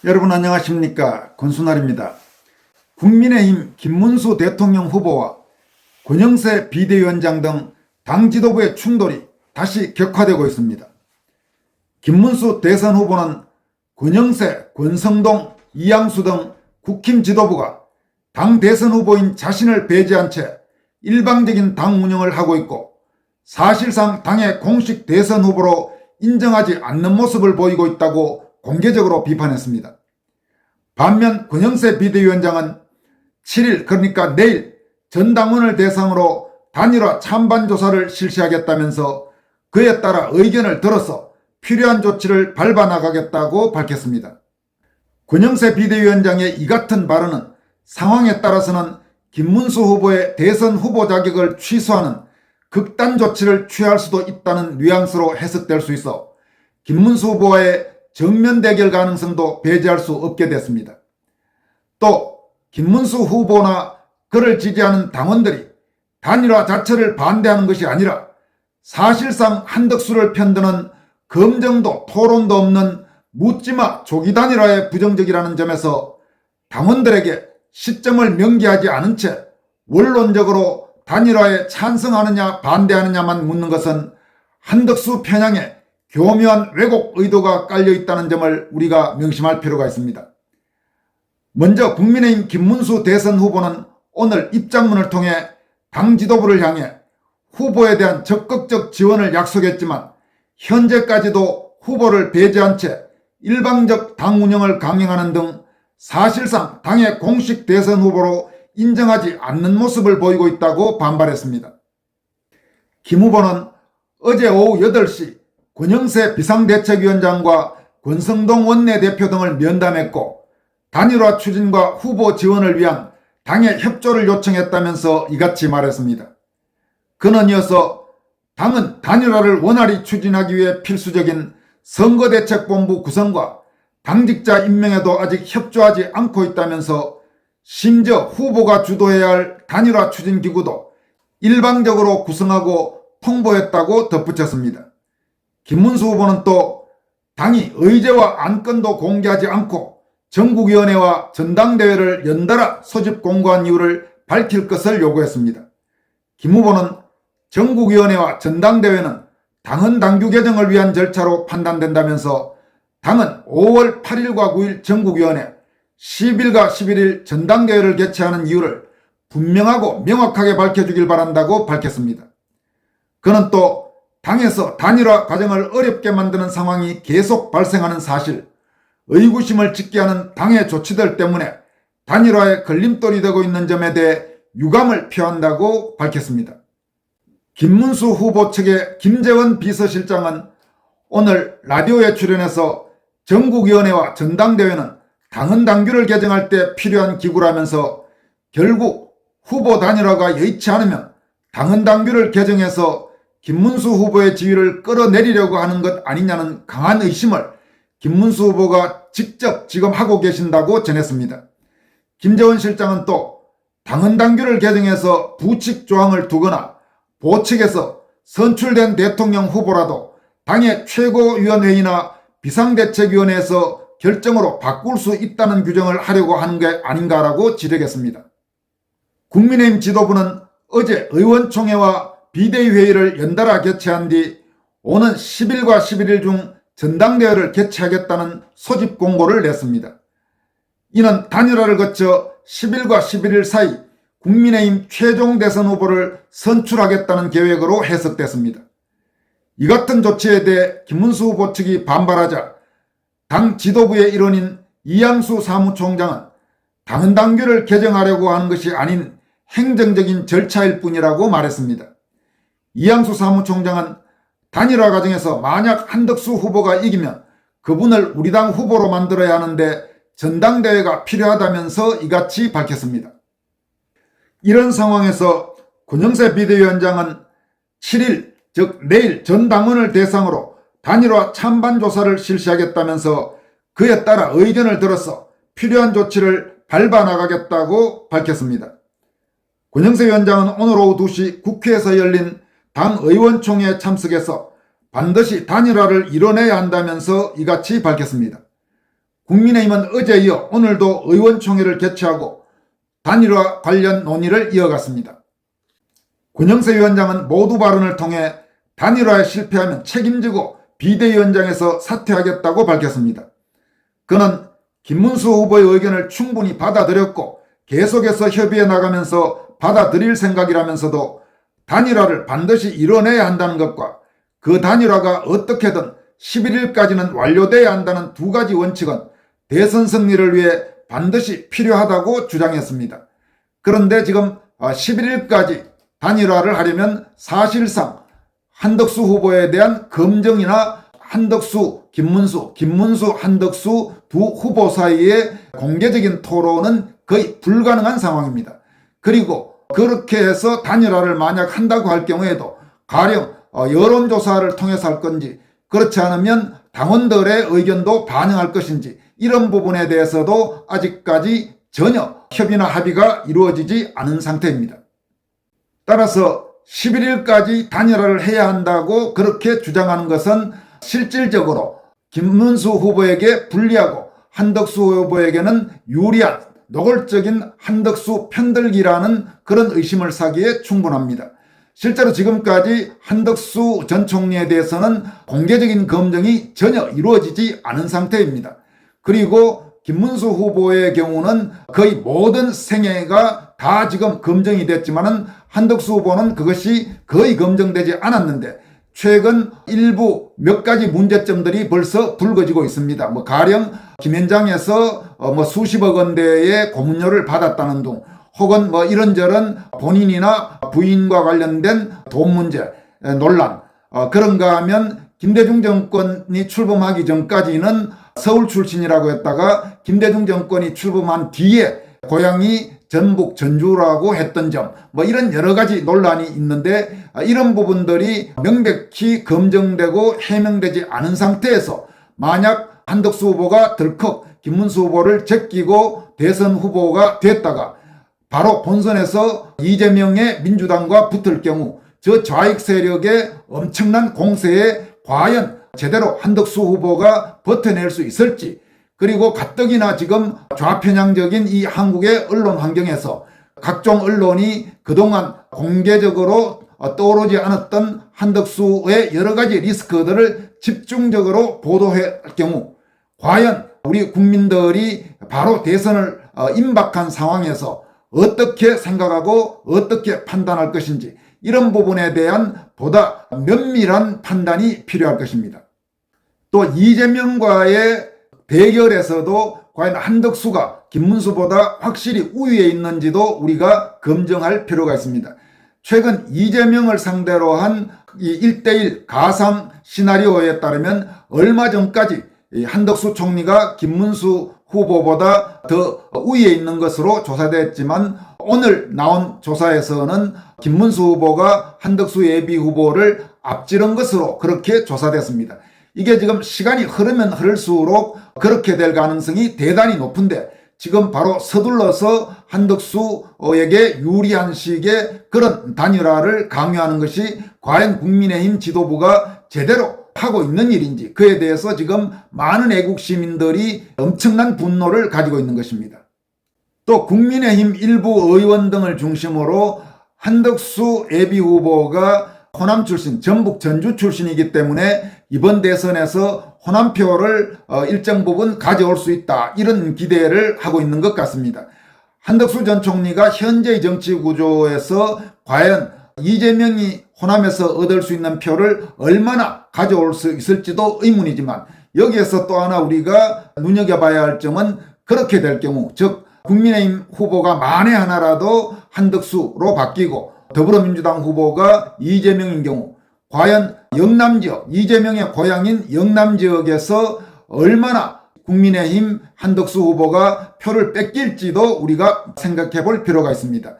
여러분 안녕하십니까? 권순알입니다. 국민의힘 김문수 대통령 후보와 권영세 비대위원장 등 당 지도부의 충돌이 다시 격화되고 있습니다. 김문수 대선 후보는 권영세, 권성동, 이양수 등 국힘 지도부가 당 대선 후보인 자신을 배제한 채 일방적인 당 운영을 하고 있고 사실상 당의 공식 대선 후보로 인정하지 않는 모습을 보이고 있다고 공개적으로 비판했습니다. 반면 권영세 비대위원장은 7일 그러니까 내일 전당원을 대상으로 단일화 찬반 조사를 실시하겠다면서 그에 따라 의견을 들어서 필요한 조치를 밟아 나가겠다고 밝혔습니다. 권영세 비대위원장의 이 같은 발언은 상황에 따라서는 김문수 후보의 대선 후보 자격을 취소하는 극단 조치를 취할 수도 있다는 뉘앙스로 해석될 수 있어 김문수 후보와의 정면 대결 가능성도 배제할 수 없게 됐습니다. 또 김문수 후보나 그를 지지하는 당원들이 단일화 자체를 반대하는 것이 아니라 사실상 한덕수를 편드는 검증도 토론도 없는 묻지마 조기 단일화에 부정적이라는 점에서 당원들에게 시점을 명기하지 않은 채 원론적으로 단일화에 찬성하느냐 반대하느냐만 묻는 것은 한덕수 편향에 교묘한 왜곡 의도가 깔려 있다는 점을 우리가 명심할 필요가 있습니다. 먼저 국민의힘 김문수 대선 후보는 오늘 입장문을 통해 당 지도부를 향해 후보에 대한 적극적 지원을 약속했지만 현재까지도 후보를 배제한 채 일방적 당 운영을 강행하는 등 사실상 당의 공식 대선 후보로 인정하지 않는 모습을 보이고 있다고 반발했습니다. 김 후보는 어제 오후 8시 권영세 비상대책위원장과 권성동 원내대표 등을 면담했고 단일화 추진과 후보 지원을 위한 당의 협조를 요청했다면서 이같이 말했습니다. 그는 이어서 당은 단일화를 원활히 추진하기 위해 필수적인 선거대책본부 구성과 당직자 임명에도 아직 협조하지 않고 있다면서 심지어 후보가 주도해야 할 단일화 추진기구도 일방적으로 구성하고 통보했다고 덧붙였습니다. 김문수 후보는 또 당이 의제와 안건도 공개하지 않고 전국위원회와 전당대회를 연달아 소집 공고한 이유를 밝힐 것을 요구했습니다. 김 후보는 전국위원회와 전당대회는 당헌 당규 개정을 위한 절차로 판단된다면서 당은 5월 8일과 9일 전국위원회, 10일과 11일 전당대회를 개최하는 이유를 분명하고 명확하게 밝혀주길 바란다고 밝혔습니다. 그는 또 당에서 단일화 과정을 어렵게 만드는 상황이 계속 발생하는 사실, 의구심을 짓게 하는 당의 조치들 때문에 단일화에 걸림돌이 되고 있는 점에 대해 유감을 표한다고 밝혔습니다. 김문수 후보 측의 김재원 비서실장은 오늘 라디오에 출연해서 전국위원회와 전당대회는 당헌 당규를 개정할 때 필요한 기구라면서 결국 후보 단일화가 여의치 않으면 당헌 당규를 개정해서 김문수 후보의 지위를 끌어내리려고 하는 것 아니냐는 강한 의심을 김문수 후보가 직접 지금 하고 계신다고 전했습니다. 김재원 실장은 또 당헌 당규를 개정해서 부칙 조항을 두거나 보측에서 선출된 대통령 후보라도 당의 최고위원회의나 비상대책위원회에서 결정으로 바꿀 수 있다는 규정을 하려고 하는 게 아닌가라고 지적했습니다. 국민의힘 지도부는 어제 의원총회와 비대위회의를 연달아 개최한 뒤 오는 10일과 11일 중 전당대회를 개최하겠다는 소집 공고를 냈습니다. 이는 단일화를 거쳐 10일과 11일 사이 국민의힘 최종 대선 후보를 선출하겠다는 계획으로 해석됐습니다. 이 같은 조치에 대해 김문수 후보 측이 반발하자 당 지도부의 일원인 이양수 사무총장은 당헌 당규를 개정하려고 하는 것이 아닌 행정적인 절차일 뿐이라고 말했습니다. 이양수 사무총장은 단일화 과정에서 만약 한덕수 후보가 이기면 그분을 우리 당 후보로 만들어야 하는데 전당대회가 필요하다면서 이같이 밝혔습니다. 이런 상황에서 권영세 비대위원장은 7일 즉 내일 전 당원을 대상으로 단일화 찬반 조사를 실시하겠다면서 그에 따라 의견을 들어서 필요한 조치를 밟아 나가겠다고 밝혔습니다. 권영세 위원장은 오늘 오후 2시 국회에서 열린 당 의원총회에 참석해서 반드시 단일화를 이뤄내야 한다면서 이같이 밝혔습니다. 국민의힘은 어제 이어 오늘도 의원총회를 개최하고 단일화 관련 논의를 이어갔습니다. 권영세 위원장은 모두 발언을 통해 단일화에 실패하면 책임지고 비대위원장에서 사퇴하겠다고 밝혔습니다. 그는 김문수 후보의 의견을 충분히 받아들였고 계속해서 협의해 나가면서 받아들일 생각이라면서도 단일화를 반드시 이뤄내야 한다는 것과 그 단일화가 어떻게든 11일까지는 완료돼야 한다는 두 가지 원칙은 대선 승리를 위해 반드시 필요하다고 주장했습니다. 그런데 지금 11일까지 단일화를 하려면 사실상 한덕수 후보에 대한 검증이나 한덕수, 김문수, 한덕수 두 후보 사이의 공개적인 토론은 거의 불가능한 상황입니다. 그리고 그렇게 해서 단일화를 만약 한다고 할 경우에도 가령 여론조사를 통해서 할 건지 그렇지 않으면 당원들의 의견도 반영할 것인지 이런 부분에 대해서도 아직까지 전혀 협의나 합의가 이루어지지 않은 상태입니다. 따라서 11일까지 단일화를 해야 한다고 그렇게 주장하는 것은 실질적으로 김문수 후보에게 불리하고 한덕수 후보에게는 유리한 노골적인 한덕수 편들기라는 그런 의심을 사기에 충분합니다. 실제로 지금까지 한덕수 전 총리에 대해서는 공개적인 검증이 전혀 이루어지지 않은 상태입니다. 그리고 김문수 후보의 경우는 거의 모든 생애가 다 지금 검증이 됐지만은 한덕수 후보는 그것이 거의 검증되지 않았는데 최근 일부 몇 가지 문제점들이 벌써 불거지고 있습니다. 가령 김현장에서 수십억 원대의 고문료를 받았다는 등 혹은 이런저런 본인이나 부인과 관련된 돈 문제 논란 그런가 하면 김대중 정권이 출범하기 전까지는 서울 출신이라고 했다가 김대중 정권이 출범한 뒤에 고향이 전북 전주라고 했던 점 이런 여러 가지 논란이 있는데 이런 부분들이 명백히 검증되고 해명되지 않은 상태에서 만약 한덕수 후보가 덜컥 김문수 후보를 제끼고 대선 후보가 됐다가 바로 본선에서 이재명의 민주당과 붙을 경우 저 좌익 세력의 엄청난 공세에 과연 제대로 한덕수 후보가 버텨낼 수 있을지 그리고 가뜩이나 지금 좌편향적인 이 한국의 언론 환경에서 각종 언론이 그동안 공개적으로 떠오르지 않았던 한덕수의 여러 가지 리스크들을 집중적으로 보도할 경우 과연 우리 국민들이 바로 대선을 임박한 상황에서 어떻게 생각하고 어떻게 판단할 것인지 이런 부분에 대한 보다 면밀한 판단이 필요할 것입니다. 또 이재명과의 대결에서도 과연 한덕수가 김문수보다 확실히 우위에 있는지도 우리가 검증할 필요가 있습니다. 최근 이재명을 상대로 한 이 1대1 가상 시나리오에 따르면 얼마 전까지 한덕수 총리가 김문수 후보보다 더 우위에 있는 것으로 조사됐지만 오늘 나온 조사에서는 김문수 후보가 한덕수 예비 후보를 앞지른 것으로 그렇게 조사됐습니다. 이게 지금 시간이 흐르면 흐를수록 그렇게 될 가능성이 대단히 높은데 지금 바로 서둘러서 한덕수에게 유리한 식의 그런 단일화를 강요하는 것이 과연 국민의힘 지도부가 제대로 하고 있는 일인지 그에 대해서 지금 많은 애국 시민들이 엄청난 분노를 가지고 있는 것입니다. 또 국민의힘 일부 의원 등을 중심으로 한덕수 예비 후보가 호남 출신, 전북 전주 출신이기 때문에 이번 대선에서 호남표를 일정 부분 가져올 수 있다 이런 기대를 하고 있는 것 같습니다. 한덕수 전 총리가 현재의 정치 구조에서 과연 이재명이 호남에서 얻을 수 있는 표를 얼마나 가져올 수 있을지도 의문이지만 여기에서 또 하나 우리가 눈여겨봐야 할 점은 그렇게 될 경우 즉 국민의힘 후보가 만에 하나라도 한덕수로 바뀌고 더불어민주당 후보가 이재명인 경우 과연 영남지역 이재명의 고향인 영남지역에서 얼마나 국민의힘 한덕수 후보가 표를 뺏길지도 우리가 생각해 볼 필요가 있습니다.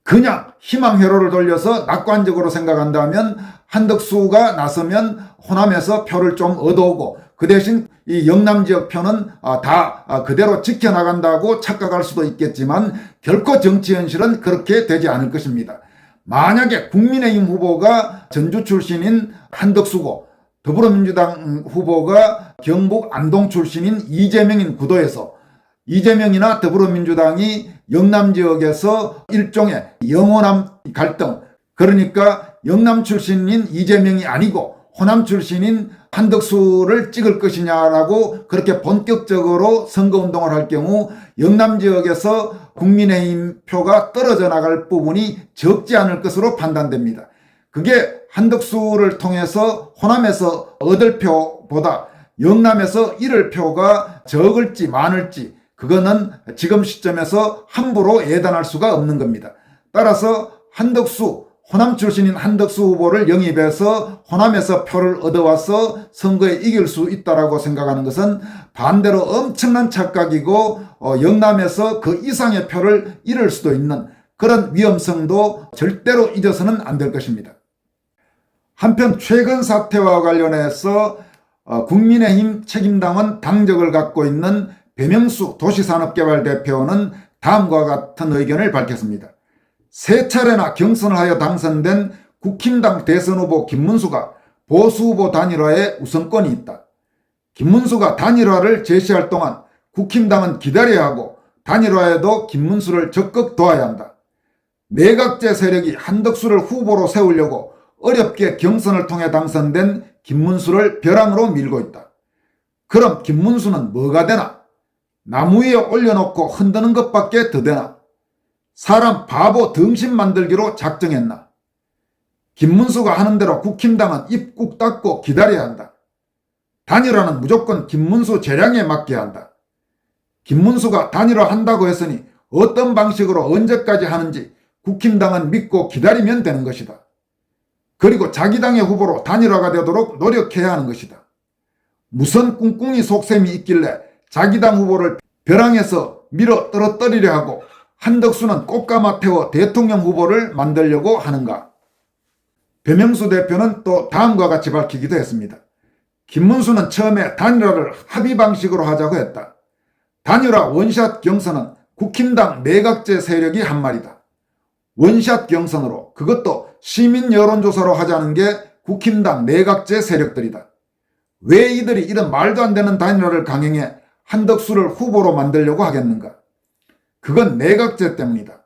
그냥 희망회로를 돌려서 낙관적으로 생각한다면 한덕수가 나서면 호남에서 표를 좀 얻어오고 그 대신 이 영남지역 표는 다 그대로 지켜나간다고 착각할 수도 있겠지만 결코 정치 현실은 그렇게 되지 않을 것입니다. 만약에 국민의힘 후보가 전주 출신인 한덕수고 더불어민주당 후보가 경북 안동 출신인 이재명인 구도에서 이재명이나 더불어민주당이 영남 지역에서 일종의 영호남 갈등, 그러니까 영남 출신인 이재명이 아니고 호남 출신인 한덕수를 찍을 것이냐라고 그렇게 본격적으로 선거운동을 할 경우 영남 지역에서 국민의힘 표가 떨어져 나갈 부분이 적지 않을 것으로 판단됩니다. 그게 한덕수를 통해서 호남에서 얻을 표보다 영남에서 잃을 표가 적을지 많을지 그거는 지금 시점에서 함부로 예단할 수가 없는 겁니다. 따라서 호남 출신인 한덕수 후보를 영입해서 호남에서 표를 얻어와서 선거에 이길 수 있다고 생각하는 것은 반대로 엄청난 착각이고 영남에서 그 이상의 표를 잃을 수도 있는 그런 위험성도 절대로 잊어서는 안 될 것입니다. 한편 최근 사태와 관련해서 국민의힘 책임당원 당적을 갖고 있는 배명수 도시산업개발대표는 다음과 같은 의견을 밝혔습니다. 세 차례나 경선을 하여 당선된 국힘당 대선 후보 김문수가 보수 후보 단일화에 우선권이 있다. 김문수가 단일화를 제시할 동안 국힘당은 기다려야 하고 단일화에도 김문수를 적극 도와야 한다. 내각제 세력이 한덕수를 후보로 세우려고 어렵게 경선을 통해 당선된 김문수를 벼랑으로 밀고 있다. 그럼 김문수는 뭐가 되나? 나무 위에 올려놓고 흔드는 것밖에 더 되나? 사람 바보 등신 만들기로 작정했나? 김문수가 하는 대로 국힘당은 입 꾹 닫고 기다려야 한다. 단일화는 무조건 김문수 재량에 맡겨야 한다. 김문수가 단일화한다고 했으니 어떤 방식으로 언제까지 하는지 국힘당은 믿고 기다리면 되는 것이다. 그리고 자기 당의 후보로 단일화가 되도록 노력해야 하는 것이다. 무슨 꿍꿍이 속셈이 있길래 자기 당 후보를 벼랑에서 밀어 떨어뜨리려 하고 한덕수는 꽃가마 태워 대통령 후보를 만들려고 하는가? 배명수 대표는 또 다음과 같이 밝히기도 했습니다. 김문수는 처음에 단일화를 합의 방식으로 하자고 했다. 단일화 원샷 경선은 국힘당 내각제 세력이 한 말이다. 원샷 경선으로, 그것도 시민 여론조사로 하자는 게 국힘당 내각제 세력들이다. 왜 이들이 이런 말도 안 되는 단일화를 강행해 한덕수를 후보로 만들려고 하겠는가? 그건 내각제 때문이다.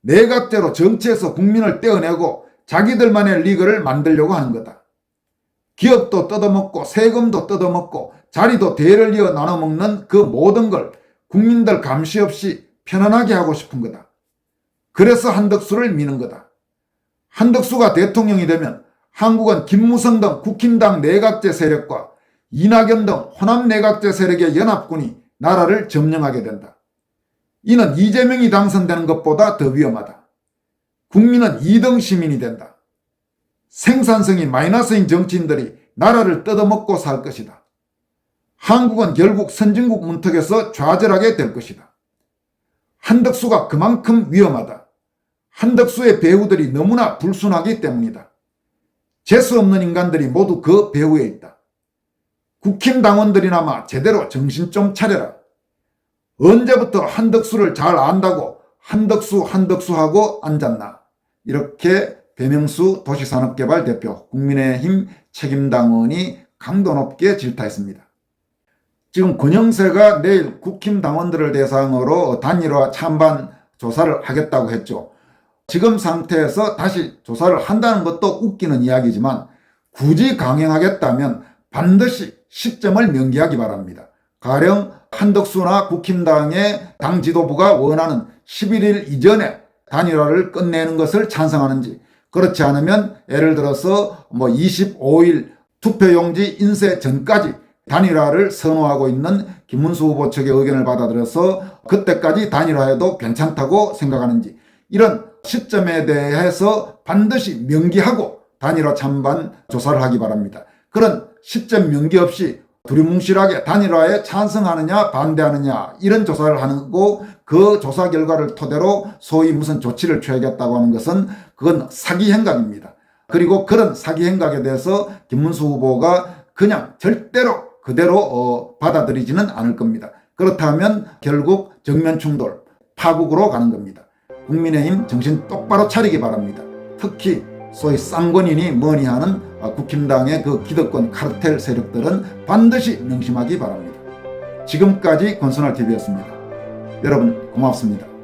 내각제로 정치에서 국민을 떼어내고 자기들만의 리그를 만들려고 하는 거다. 기업도 뜯어먹고 세금도 뜯어먹고 자리도 대를 이어 나눠먹는 그 모든 걸 국민들 감시 없이 편안하게 하고 싶은 거다. 그래서 한덕수를 미는 거다. 한덕수가 대통령이 되면 한국은 김무성 등 국힘당 내각제 세력과 이낙연 등 호남 내각제 세력의 연합군이 나라를 점령하게 된다. 이는 이재명이 당선되는 것보다 더 위험하다. 국민은 2등 시민이 된다. 생산성이 마이너스인 정치인들이 나라를 뜯어먹고 살 것이다. 한국은 결국 선진국 문턱에서 좌절하게 될 것이다. 한덕수가 그만큼 위험하다. 한덕수의 배후들이 너무나 불순하기 때문이다. 재수 없는 인간들이 모두 그 배후에 있다. 국힘 당원들이나마 제대로 정신 좀 차려라. 언제부터 한덕수를 잘 안다고 한덕수 하고 앉았나? 이렇게 배명수 도시산업개발 대표 국민의힘 책임당원이 강도 높게 질타했습니다. 지금 권영세가 내일 국힘 당원들을 대상으로 단일화 찬반 조사를 하겠다고 했죠. 지금 상태에서 다시 조사를 한다는 것도 웃기는 이야기지만 굳이 강행하겠다면 반드시 시점을 명기하기 바랍니다. 가령 한덕수나 국힘당의 당 지도부가 원하는 11일 이전에 단일화를 끝내는 것을 찬성하는지, 그렇지 않으면 예를 들어서 25일 투표용지 인쇄 전까지 단일화를 선호하고 있는 김문수 후보 측의 의견을 받아들여서 그때까지 단일화해도 괜찮다고 생각하는지, 이런 시점에 대해서 반드시 명기하고 단일화 찬반 조사를 하기 바랍니다. 그런 시점 명기 없이 두리뭉실하게 단일화에 찬성하느냐 반대하느냐 이런 조사를 하고 그 조사 결과를 토대로 소위 무슨 조치를 취하겠다고 하는 것은 그건 사기 행각입니다. 그리고 그런 사기 행각에 대해서 김문수 후보가 그냥 절대로 그대로 받아들이지는 않을 겁니다. 그렇다면 결국 정면 충돌, 파국으로 가는 겁니다. 국민의힘 정신 똑바로 차리기 바랍니다. 특히 소위 쌍권이니 뭐니 하는 국힘당의 그 기득권 카르텔 세력들은 반드시 명심하기 바랍니다. 지금까지 권순할TV였습니다. 여러분 고맙습니다.